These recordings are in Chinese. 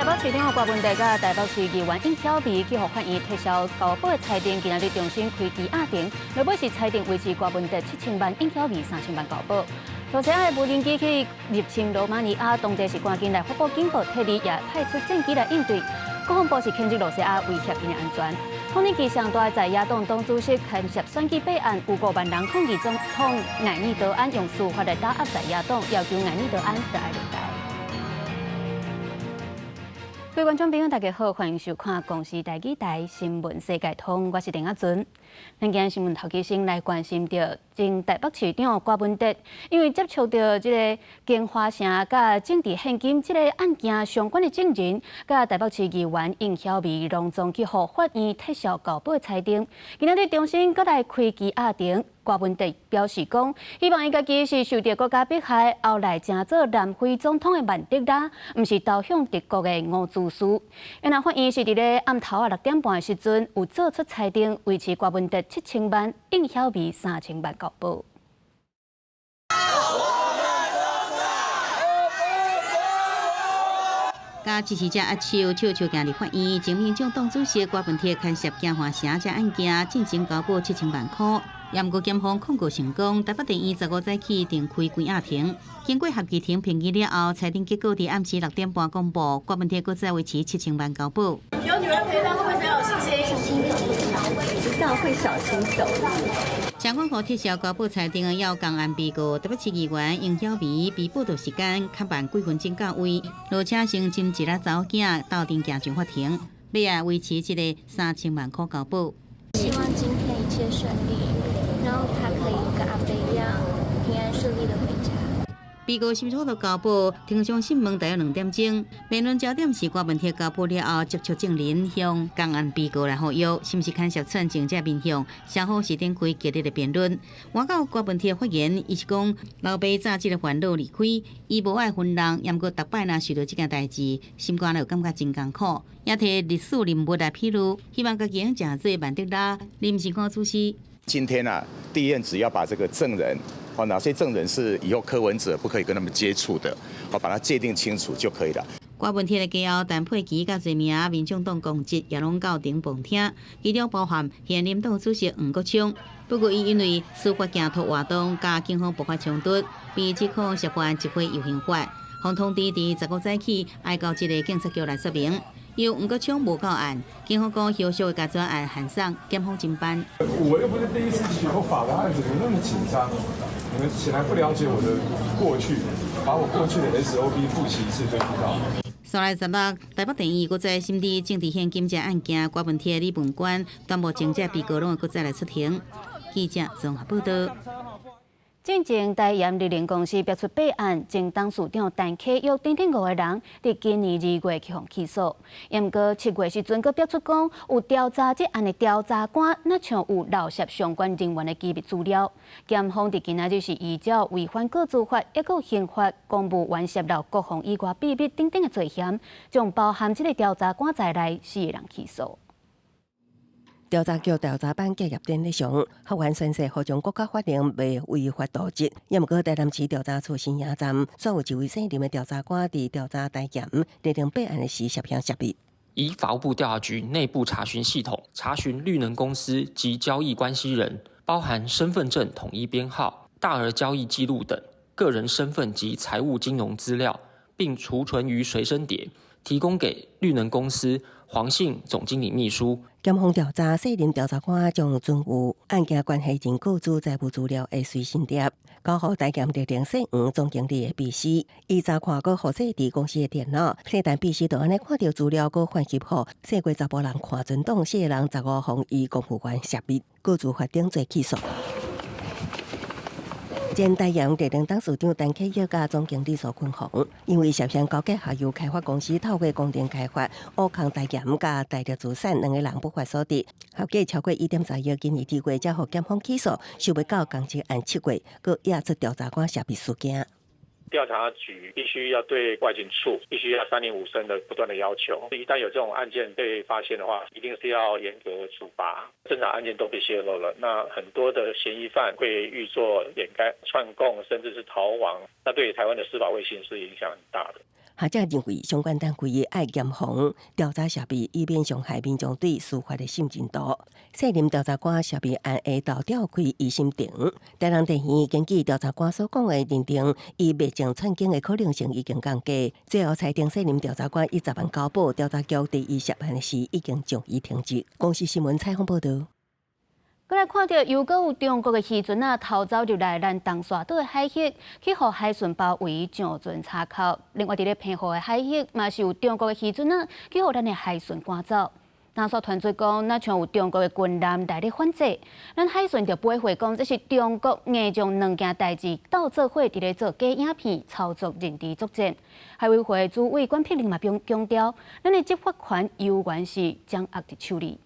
台北市长郭文哲甲台北市议员尹小薇去互法院撤销高保的裁定，今日重新开羁押庭，落尾是裁定维持郭文哲7000万、尹小薇3000万高保。罗西亚的无人机去入侵罗马尼亚，当地是赶紧来发布警报，特地也派出战机来应对。国防部是谴责罗西亚威胁因的安全。抗议期上大在野党党主席牵涉选举弊案，有5万人抗议总统艾尼德安用司法来打压在野党，要求艾尼德安得爱落台。各位观众朋友，大家好，欢迎收看公视台语台新闻世界通，我是陈雅纯。咱今日新闻头起先来关心到前台北市长郭文哲，因为接触到这个金华城甲政治现金这个案件相关的证人，甲台北市议员尹小薇隆重去互法院撤销高保的裁定，今日重新搁来开羁押庭。郭文哲表示讲，希望伊家己是受到国家迫害，后来成做南非总统的曼德拉，毋是投向敌国的乌自苏。因为法院是伫咧暗头6点半的时阵，有做出裁定，维持郭文哲7000万、尹小薇3000万高保。甲支持者握手笑笑行入法院，前民众党主席郭文哲牵涉金华城这案件，进行高保7000万块。也毋过检方控告成功，台北地院15早起定开羁押庭。经过合议庭评议了后，裁定结果伫暗时6点半公布，郭文哲搁再维持7000万高保。有女人陪伴，会不会很有信心？小心走，知道会小心走。相关互撤销高保裁定的要公安被告台北市议员尹小薇，被报道时间较慢几分钟到位，落车先斟一粒早囝斗阵行上法庭，要维持这个3000万块高保。希望今天一切顺利，然后他可以跟阿伯一样平安顺利的回家。被告申诉到高保，庭上审问大约2点钟，辩论焦点是郭文哲高保了后接触证人向公安被告来呼吁，是毋是牵涉串证者面向，双方是展开激烈的辩论。换到郭文哲发言，伊是讲老爸早即个烦恼离开，伊无爱分人，也毋过逐摆若受到即件代志，心肝就感觉真艰苦，也摕历史人物来披露，希望家己能真做曼德拉、临时官主席。今天啊，地院只要把这个证人。哪些证人是以后柯文哲不可以跟他们接触的？把它界定清楚就可以了。郭文哲的家后，陈佩琪甲侪名民众党公职也拢到庭旁听，其中包含现任党主席黄国昌。不过，伊因为司法行托活动甲警方爆发冲突，被指控涉犯集会游行法，方通知伫15早起爱到这个警察局来说明。由黄国昌无到案，警方讲后续会甲专案函上检方侦办。我又不是第一次起过法的案子，怎么那么紧张？你们显然不了解我的过去，把我过去的 SOP 复习一次就知道。3月16日，台北地院搁再审理政治现金这案件，郭文哲、李文官全部证者被告拢会搁再来出庭。记者综合报道。进前台盐日联公司爆出弊案，前董事长陈启约等5个人，伫今年2月去互起诉。毋过7月时阵，佫爆出讲有调查这案的调查官，若像有漏泄相关人员的机密资料。检方伫今仔日是依照违反个资法、抑个刑法、公务员泄露国防以外秘密等等的罪嫌，将包含这个调查官在内4个人起诉。调查局调查班介入典礼上，法院宣誓合将国家法令未违法渎职。也毋过，台南市调查处新营站所有一位姓林的调查官伫调查台盐认定弊案的时涉嫌涉密。以法务部调查局内部查询系统查询绿能公司及交易关系人，包含身份证统一编号、大额交易记录等个人身份及财务金融资料，并储存于随身碟，提供给绿能公司黄姓总经理秘书。检方调查，姓林调查官将存有案件关系人各自财务资料的随身碟交予台盐日联姓黄总经理的秘书，伊查看过复制伫公司的电脑，姓陈秘书就安尼看到资料，佮翻译好，姓过查甫人看准档，4个人15方以公务员涉密，各自法定罪起诉。前台盐日联董事长陈启约甲总经理苏坤宏，因为涉嫌勾结下游开发公司透过工程开发挖空台盐甲大陆资产，2个人不法所得，合计超过1.3亿，今年2月才获检方起诉，想要到公职案7月，佮压出调查官涉密事件。调查局必须要对外警处必须要3年5审的不断的要求，一旦有这种案件被发现的话，一定是要严格处罚。正常案件都被泄露了，那很多的嫌疑犯会预作掩盖、串供，甚至是逃亡，那对于台湾的司法卫星是影响很大的。学者认为，相关单位爱严防调查设备，以免伤害民众对司法的信任度。涉任调查官设备按下到调开疑心庭，台南地院根据调查官所讲的认定，伊未经串经的可能性已经降低，最后裁定涉任调查官以10万交保，调查局第一涉案时已经将伊停职。公视新闻采访报道。过来看到，又搁有中国的渔船偷走入来咱东沙岛的海域，去互海巡包围上船查扣。另外，伫咧澎湖的海域，嘛是有中国的渔船去互咱的海巡赶走。南沙团队讲，那像有中国的军舰来咧反制，咱海巡就不会讲，这是中国硬将两件代志斗做伙，伫咧做假影片，操作认知作战。海委会主委管碧玲嘛强调，咱的执法权有关是掌握的处理。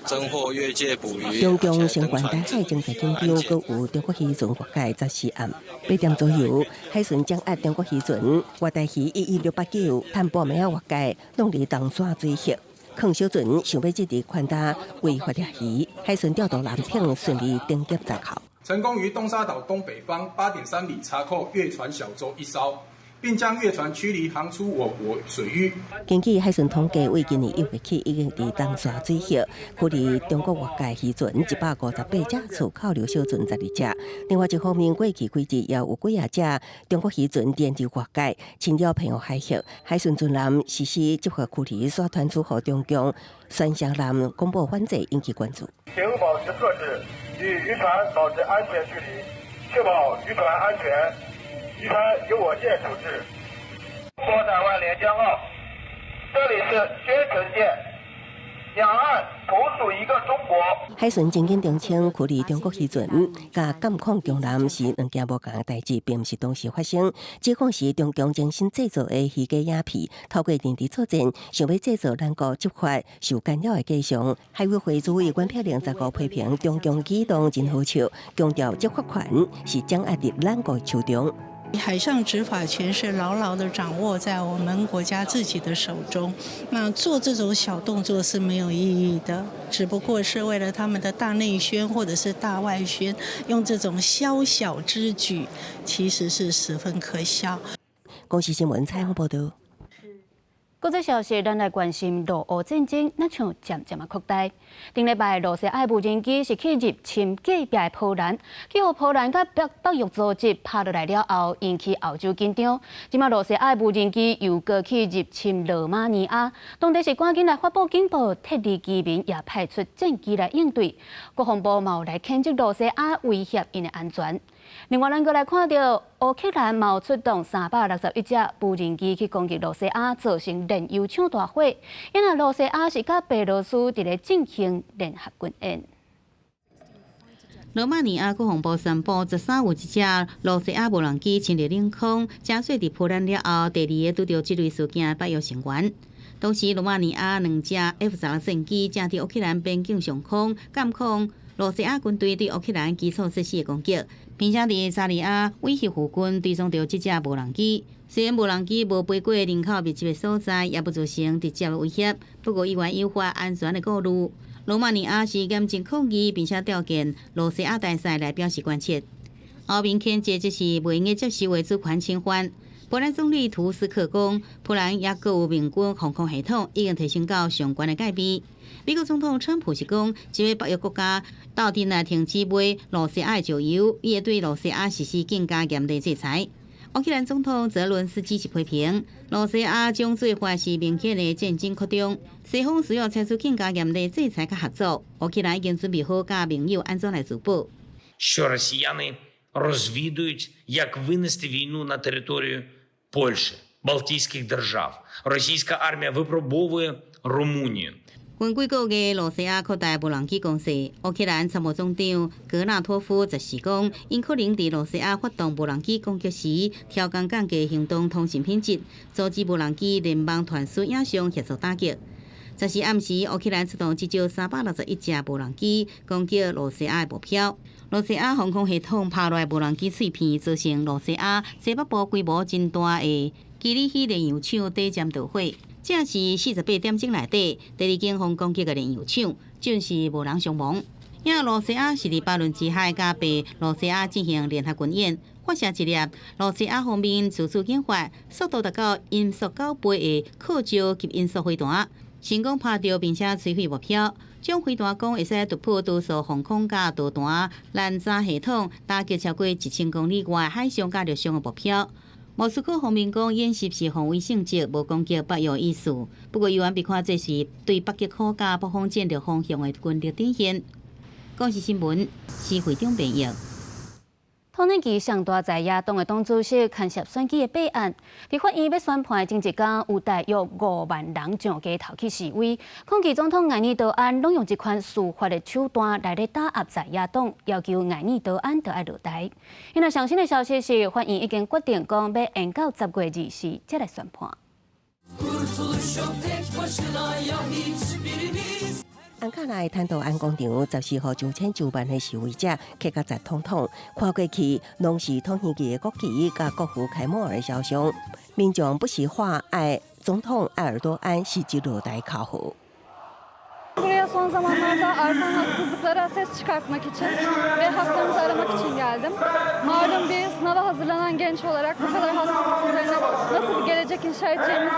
侦获越界捕鱼。中共相关台海政策研究，阁有中国渔船越界14案，8点左右，海巡掌握中国渔船越台鱼11689，探半暝越界，弄离东沙水域。抗小船想要制止宽大违法掠鱼，海巡调度蓝艇顺利登舰在口，成功于东沙岛东北方8.3里查扣越船小舟1艘。并将越船驱离航出我国水域。根据海巡统计，为今年1月起，已经伫东沙水域驱离中国越界渔船158只，处扣留小船12只。另外一方面，过去几日也有几啊只中国渔船连入越界，侵入澎湖海域，海巡船舰实施执法驱离，所传出予中共宣向舰公布反制，引起关注。铁路保持克制，与渔船保持安全距离，确保渔船安全。渔船由我舰处置。中国台湾连江澳，这里是宣城舰，两岸同属一个中国。海巡曾经澄清，驱离中国渔船甲监控中舰是两件无同的代志，并不是同时发生。指控是中共精心制造的虚假影片，透过认知作战，想要制造咱国执法受干扰的假象。海委会主委管碧玲15批评中共举动真好笑，强调执法权是掌握伫咱国手中。海上执法权是牢牢地掌握在我们国家自己的手中，那做这种小动作是没有意义的，只不过是为了他们的大内宣或者是大外宣，用这种宵小之举，其实是十分可笑。公视新闻采访报道。国际消息，咱来关心俄乌战争，那像渐渐扩大。顶礼拜，罗西亚无人机是去入侵隔壁的波兰，去互波兰甲北约组织拍落来了后，引起欧洲紧张。即马罗西亚无人机又过去入侵罗马尼亚，当地是赶紧来发布警报，撤离居民，也派出战机来应对。国防部嘛有来谴责罗西亚威胁因的安全。另外，咱阁来看到乌克兰嘛有出动361只无人机去攻击罗西亚，造成燃油厂大火。因为罗西亚是甲白罗斯伫咧进行联合军演。罗马尼亚国防部宣布，13有一只罗西亚无人机侵入领空，加税伫波兰了后，第二个拄到这类事件北约成员。当时，罗马尼亚2只 F-16战机正伫乌克兰边境上空监控罗西亚军队对乌克兰基础设施的攻击，并且伫沙利亚威胁附近追踪到这只无人机。虽然无人机无飞过人口密集的所在，也不造成直接的威胁。不过，议员诱发安全的顾虑。罗马尼亚是严正抗议，并且召见罗西亚大使来表示关切。欧盟谴责这是未应接受的主权侵犯。波兰总理图斯克讲，波兰也各有民军防空系统已经提升到上悬的界别。美国总统川普是讲，这位北约国家到底来停止买罗西亚的石油，伊会对罗西亚实施更加严厉制裁。乌克兰总统泽伦斯基是批评罗西亚将做法是明显的战争扩张，西方需要采取更加严厉制裁和合作。乌克兰已经准备好甲盟友安怎来自保。Що росіяни розвідують, як винести війну на територію Польщі, Балтійських держав. Російська армія випробовує Румунію. 近几个月，罗西亚扩大无人机攻势。乌克兰参谋总长格纳托夫则是讲，因可能伫罗西亚发动无人机攻击时，调降降低行动通信品质，阻止无人机联邦团队影像协助打击。14暗时，乌克兰出动至少361只无人机攻击罗西亚的目标。罗西亚防空系统拍落来无人机碎片，造成罗西亚西北部规模真大的基里希炼油厂底站导火。这是48点钟内底第二间防攻击的炼油厂，就是无人伤亡。因卢西亚是伫巴伦支海甲被卢西亚进行联合军演，发射一粒卢西亚方面自主研发、速度达到音速9倍的靠焦及音速飞弹，成功拍到并且摧毁目标。将飞弹讲会使突破多数防空甲导弹拦截系统，打击超过1000公里外海上甲陆上的目标。莫斯科方面讲演习是防卫性质，无攻击北约意思。不过，伊原被看这是对北极科甲北方战略方向的军力展现。公视新闻，是会长编译。同年期上大在野党的党主席牵涉选举的弊案，伫法院要宣判的前一天，有大约5万人上街头去示威，抗议总统艾尼多安拢用这款司法的手段来咧打压在野党，要求艾尼多安得爱落台。现在上新的消息是，法院已经决定讲要延到10月24才来宣判。安卡拉坦道安广场14号上千就万的示威者，客家在统统看过去，拢是统一旗的国旗甲国父凯末尔的肖像。民众不时话爱总统埃尔多安是一落台靠号。Buraya son zamanlarda artan haksızlıklara ses çıkartmak için ve haklarımızı aramak için geldim. Malum bir sınava hazırlanan genç olarak bu kadar haksızlık üzerine nasıl bir gelecek inşa edeceğimiz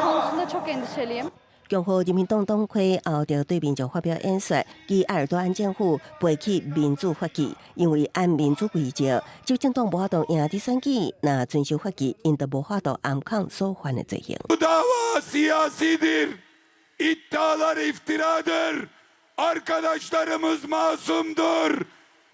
konusunda çok endişeliyim. 共和人民党党魁后着对民众发表演说，指埃尔多安政府背弃民主法纪，因为按民主规则，执政党无法度赢得选举，那遵守法纪，因就无法度暗抗所犯的罪行。İddialar iftiradır. Arkadaşlarımız masumdur.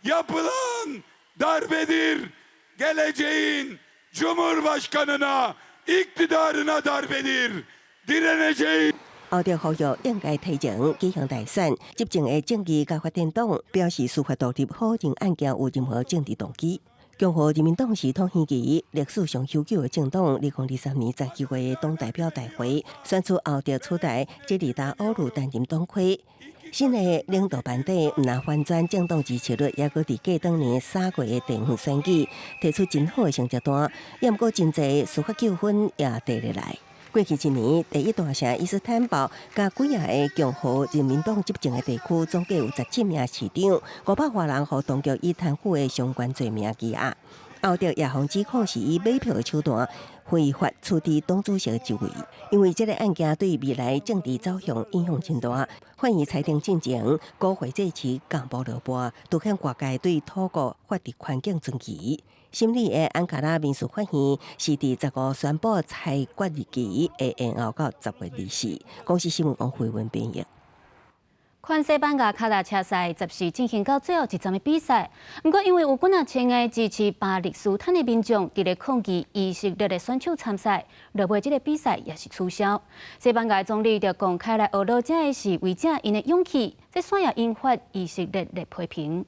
Yapılan darbedir. Geleceğin Cumhurbaşkanına, iktidarına darbedir. Direneceğiz. 后着呼吁应该提前举行大选，执政的正义甲发展党表示司法独立，否认案件有任何政治动机。共和人民党是统一期历史上悠久的政党，2023年19月的党代表大会选出后着取代杰里达欧鲁担任党魁。新的领导班底毋但翻转政党支持率，也搁伫过当年3月的地方选举提出真好的成绩单，也毋过真侪司法纠纷也缀入来。过去一年，第一大城伊斯坦堡甲几啊个共和人民党执政的地区，总计有17名市长，500多人互当局以贪腐的相关罪名羁押。后着野方指控是以买票的手段非法处置党主席的职位，因为这个案件对未来政治走向影响真大。法院裁定进前，国会这次公布落败，凸显外界对土国法治环境存疑。审理的安卡拉民事法院是伫15宣布裁决日期会延后到10月24。公司新闻王慧文编译。款西班牙脚踏车赛14进行到最后一站的比赛，不过因为有几啊千个支持巴勒斯坦的民众伫咧抗议以色列的选手参赛，落尾这个比赛也是取消。西班牙总理就公开来恶露这个示威者因的勇气，这算也引发以色列的批评。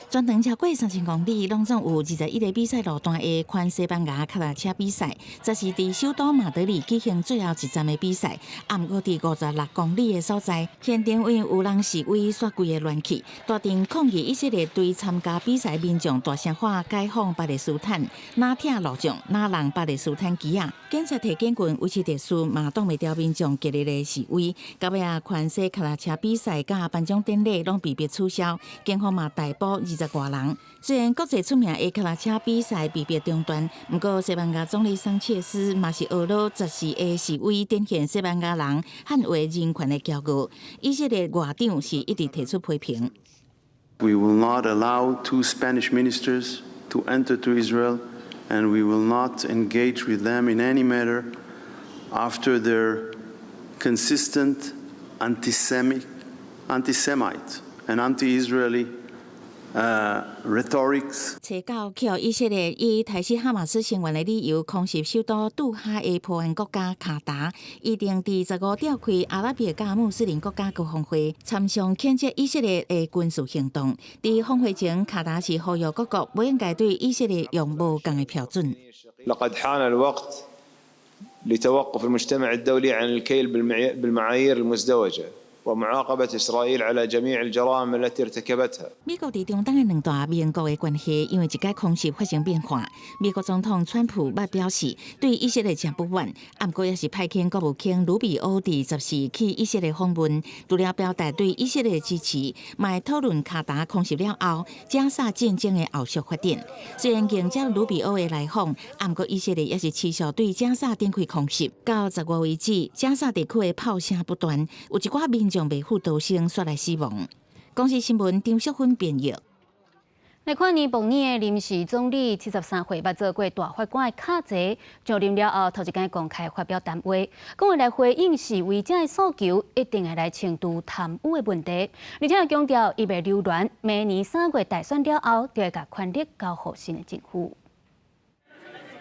全长超过3000公里，拢总有21个比赛路段的款西班牙脚踏车比赛，这是伫首都马德里举行最后一站的比赛。毋过伫56公里的所在，现场因为有人示威刷规个乱去，大庭抗议以色列对参加比赛民众大声喊解放巴勒斯坦，哪挺路障，哪让巴勒斯坦旗啊！警察提警棍维持秩序，嘛挡袂掉民众激烈的示威。到尾啊，款西脚踏车比赛甲颁奖典礼拢被迫取消，警方嘛逮捕20多人。虽然国际出名的脚踏车比赛被迫中断，不过西班牙总理桑切斯嘛是恶露14个示威，展现西班牙人捍卫人权的骄傲。以色列外长是一直提出批评。We will not allow 2 Spanish ministers to enter to Israel, and we will not engage with them in any matter after their consistent anti-Semite and anti-Israeli rhetorics。查到去以色列以台西哈马斯成员的理由，空袭首都杜哈的波湾国家卡达，预定伫15召开阿拉伯加穆斯林国家高峰会，参详谴责以色列的军事行动。伫峰会前，卡达是呼吁各国不应该对以色列用无共的标准。لقد حان الوقت لتوقف المجتمع الدولي عن الكيل بالمعايير المزدوجة ومعاقبة إسرائيل على جميع الجرائم التي ارتكبتها. 美国伫中东的两大盟国的关系，因为一届空袭发生变化。美国总统川普捌表示对以色列真不满，不过也是派遣国务卿鲁比欧伫14去以色列访问，除了表达对以色列的支持，嘛讨论卡达空袭了后加沙战争的后续发展。虽然迎接鲁比欧的来访，不过以色列也是持续对加沙展开空袭。到10月为止，加沙地区的炮声不断，有一寡民众被负刀声摔来死亡。公司新闻张淑芬编译。来看尼泊尔的临时总理73岁，捌做过大法官的卡泽上任了后，头一天公开发表谈话，讲话来回应示威者的诉求，一定会来清除贪污的问题，而且强调伊袂留恋明年3月大选了后，就会把权力交予新的政府。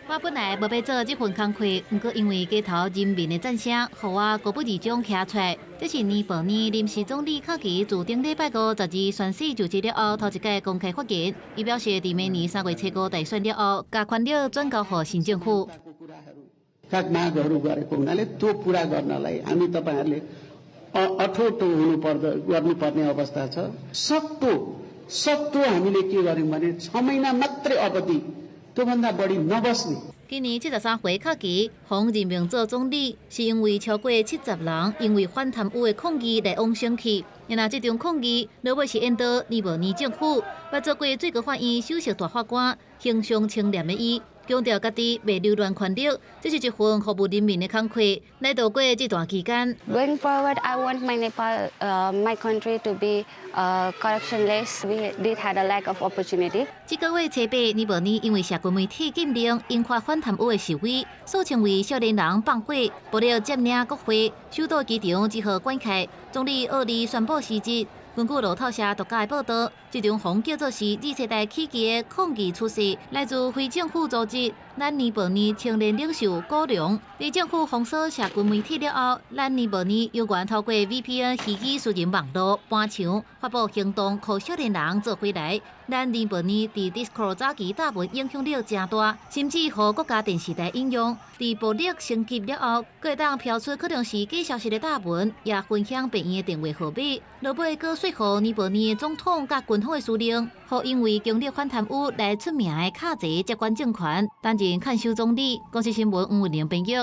我本来无要做这份工作，不过因为街头人民的赞声，互我国不二种徛出来。这是尼泊尔临时总理卡奇自顶礼拜5、12宣誓就职了后，头一届公开发言。伊表示，伫明年3月7号大选了后，把权力转交予新政府。गर्नुपर्ने अवस्था छ। सक्दो हामीले के गर्यौं भने 6 महिना मात्रै अवधि त्योभन्दा बढी नबस्ने।今年73岁卡奇洪任命做总理，是因为超过70人因为反贪污的抗议来往生去。然而，这种抗议落尾是引导尼泊尔政府捌做过最高法院首席大法官形象清廉的伊，强调家己袂留恋权力，这是一份服务人民的工作。来度过这段期间 ，Going forward, I want my Nepal, my country to be corruptionless. We did had a lack of opportunity. 这个月7日，尼泊尔因为社群媒体禁令引发反贪污的示威，数千位少年人放火，暴力占领国会，首都机场只好关开。总理奥利宣布辞职。根据路透社独家的报道，这场风叫做是2世代起家的抗议出事，来自非政府组织咱尼泊尔青年领袖高良。在政府封锁社群媒体了后，咱尼泊尔有权透过 VPN 虚拟私人网络搬墙，发布行动，靠少年人做回来。咱尼泊尔伫 Discord 早期大文影响力真大，甚至互国家电视台引用。伫暴力升级了后，各党飘出可能是假消息的大文，也分享病院的电话号码，落尾搁说服尼泊尔的总统甲军方的司令，互因为强力反贪污来出名的卡泽接管政权，担任看守总理。公司新闻吴文玲编译。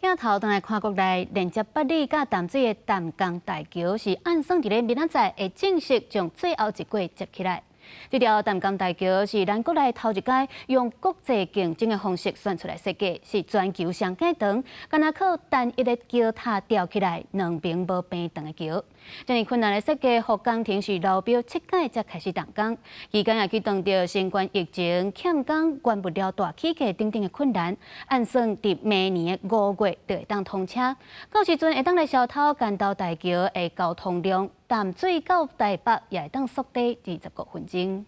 镜头转来看国内，连接北里甲淡水的淡江大桥是按算伫咧明仔载会正式将最后一轨接起来。这条淡江大桥是咱国内头一届用国际竞争的方式选出来设计，是全球上介长，敢若靠单一的桥塔吊起来2边无平长的桥。这样困难的设计，互工程是老表7届才开始动工，期间也去碰到新冠疫情欠工、关不了大起价等等的困难。按算伫明年的5月就会当通车，到时阵会当来消透干道大桥的交通量。淡水到台北也会当缩短25分钟。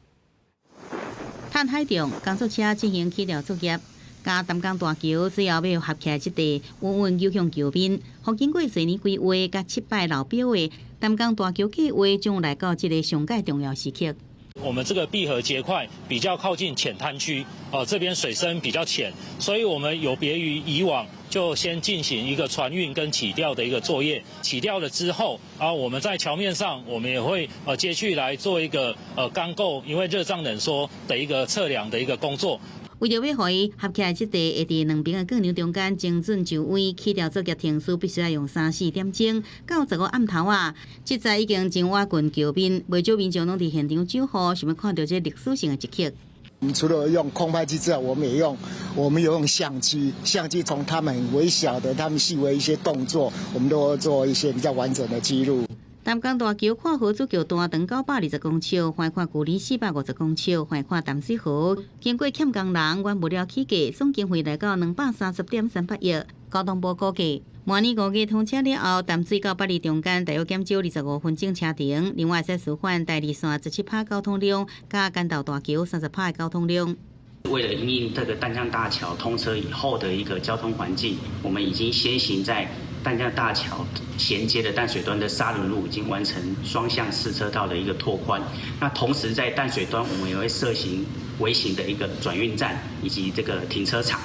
碳海中工作车进行起料作业，加淡江大桥最后要合起来，这地稳稳游向桥边。互经过多年规划甲7摆老表的淡江大桥计划，将来到这个上界重要时刻。我们这个闭合结块比较靠近浅滩区，这边水深比较浅，所以我们有别于以往，就先进行一个船运跟起吊的一个作业。起吊了之后，我们在桥面上，我们也会接续来做一个钢构，因为热胀冷缩的一个测量的一个工作。为着要让伊合起来，这地会伫2边的钢梁中间精准就位，起吊作业天数必须要用3-4点钟。到15暗头啊，这在已经真瓦近桥边，不少民众拢伫现场守护，想要看到这历史性的一刻。除了用空拍机之外，我们也用相机，相机从他们很微小的、他们细微一些动作，我们都做一些比较完整的记录。淡江大桥看河主桥段长920公尺，横看距离450公尺，横看淡水河。经过欠工人原物料起价，总经费来到230.38亿。交通部估计，明年5月通车了后，淡水到北里中间大约减少25分钟车程。另外，再舒缓第2线17%交通量，加干道大桥30%的交通量。为了因应这个淡江大桥通车以后的一个交通环境，我们已经先行在淡江大桥衔接的淡水端的沙仑路已经完成双向4车道的一个拓宽。那同时在淡水端，我们也会设行微型的一个转运站以及这个停车场。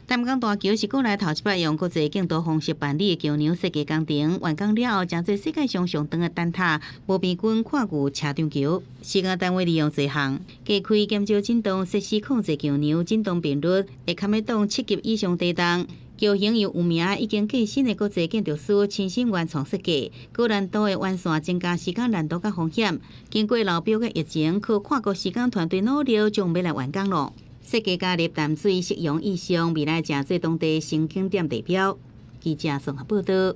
淡江大桥是过来头一摆用国际竞图方式办理的桥梁设计工程，完工了后，真侪世界上上长的灯塔无边滚跨过车场桥。施工单位利用这项，加开减少震动设施控制桥梁震动频率，会堪要挡7级以上地动。桥型由有名已经过身的国际建筑师亲身原创设计，高难度的完善增加施工难度甲风险。经过老表的疫情，靠跨国施工团队努力，将要来完工了。设计加入淡水适用意向，未来正做当地新景点地标。记者综合报道。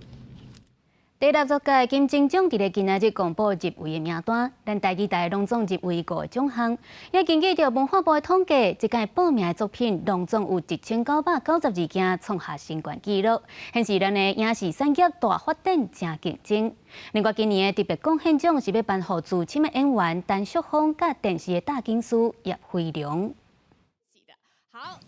第16届金钟奖伫咧今仔日公布入围的名单，咱台记拢总入围5个奖项。也根据着文化部的统计，这届报名的作品拢总有1992件，创下新冠纪录，显示咱的影视产业大发展正竞争。另外，今年的特别贡献奖是要颁予资深的演员陈淑芳甲电视的大警司叶辉良。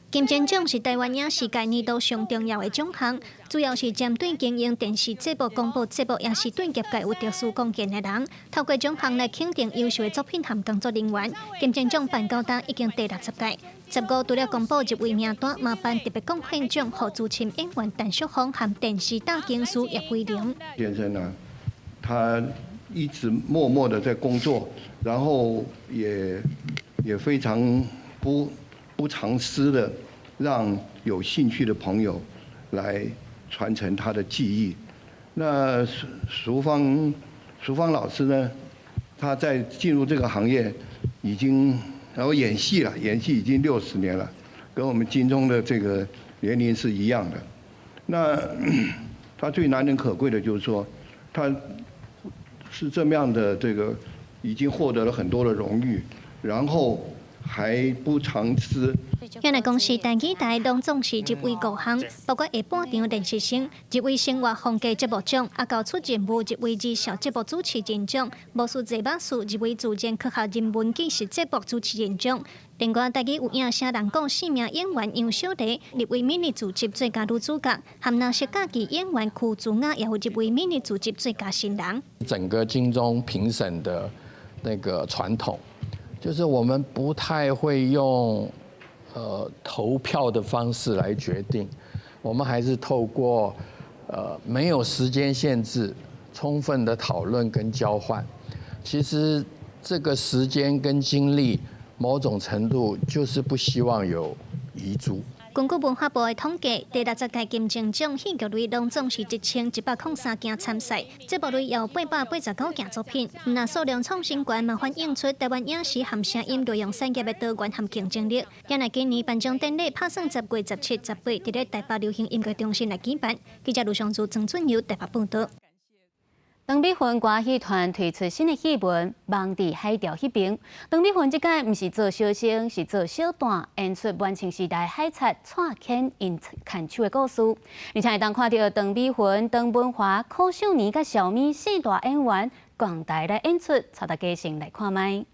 金钟奖是台湾影视界年度上重要的奖项，主要是针对经营电视节目、广播节目，也是对业界有特殊贡献的人，透过奖项来肯定优秀的作品和工作人员。金钟奖办到今已经第60届，15除了公布入围名单，嘛颁特别贡献奖予资深演员陈淑芳和电视大警司叶辉良先生呢，他一直默默的在工作，然后也非常不藏私的，让有兴趣的朋友来传承他的技艺。那淑芳老师呢，他在进入这个行业已经，然后演戏已经60年了，跟我们金钟的这个年龄是一样的。那他最难能可贵的就是说，他是这么样的这个，已经获得了很多的荣誉，然后还不藏私。原来公司台记拢总是入围5项，包括下半场电视星入围生活风格节目奖，到出任务入围二小节目主持人奖，魔术节目术入围自然科学人文纪实节目主持人奖。另外，台记有影声人讲4名演员杨小丽入围迷你组织最佳女主角，和那些家己演员曲祖雅也会入围迷你组织最佳新人。整个金钟评审的那个传统，就是我们不太会用投票的方式来决定，我们还是透过没有时间限制、充分的讨论跟交换。其实这个时间跟精力，某种程度就是不希望有遗珠。根据文化部的统计，第60届金钟奖戏剧类拢总是1103件参赛，节目类有889件作品。那数量创新高，嘛反映出台湾影视和声音内容产业的多元和竞争力。也来今年颁奖典礼拍算10月17、18伫咧台北流行音乐中心来举办。记者卢尚珠、曾俊佑台北报道。长美云歌戏团推出新的戏文《梦伫海潮迄边》。长美云这届不是做小生，是做小段，演出晚清时代海贼蔡牵因牵手的故事。而且会当看到长美云、邓文华、柯秀妮甲小咪4大演员共台来演出，带大家先来看麦。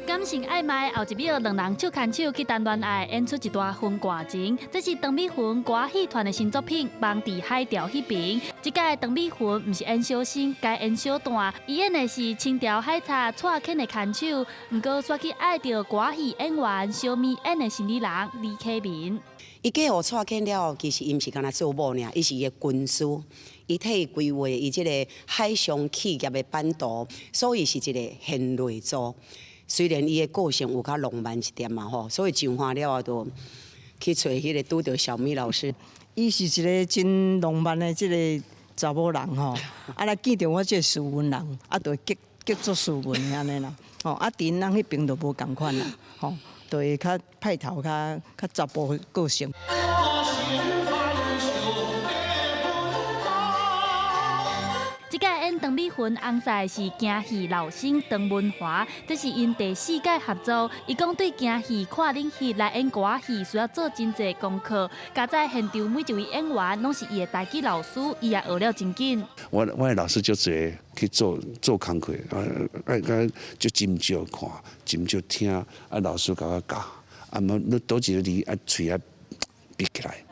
感情暧昧，后一秒两人手牵手去谈恋爱，演出一段婚外情。这是长美云歌戏团的新作品《梦伫海潮迄边》。这届长美云不是演小生，该演小段，伊演的是清朝海贼蔡牵的牵手，不过煞去爱到歌戏演员小咪演的生理人李启明。伊嫁互蔡牵了，其实伊毋是干那做某尔，伊是伊的军师。伊替规划伊即个海上企业的版图，所以是一个现类组。虽然伊的个性有较浪漫一点嘛吼，所以上岸了后就去找迄个拄到小咪老师。伊是一个真浪漫的即个查某人吼，来见到我即个斯文人，就会激作斯文安尼啦。吼，伫咱迄边就无共款啦，吼，就会较派头、较查甫个性。这届演长美云翁婿是京戏老生邓文华，这是因第4届合作。伊讲对京戏看冷戏来演歌戏需要做真侪功课，加在现场每一位演员拢是伊的台语老师，伊也学了真紧。我的老师就做去做工课，爱就真少看，真少听，老师甲我教。啊，你倒一个字啊，嘴啊闭起来。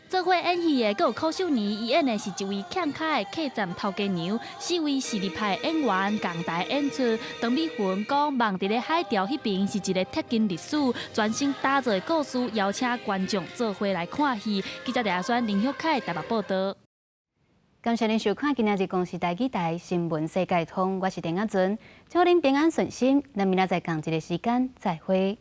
做伙演戏的，还有柯秀妮，伊演的是一位欠开的客栈头家娘。4位实力派演员共台演出。唐美云讲，梦伫咧海钓迄边是一个贴近历史、专心打造的故事，邀请观众做伙来看戏。记者陈轩、林秀凯台北报道。感谢您收看今日的公视台记台新闻世界通，我是陈雅俊，祝您平安顺心，咱明仔载同一个时间再会。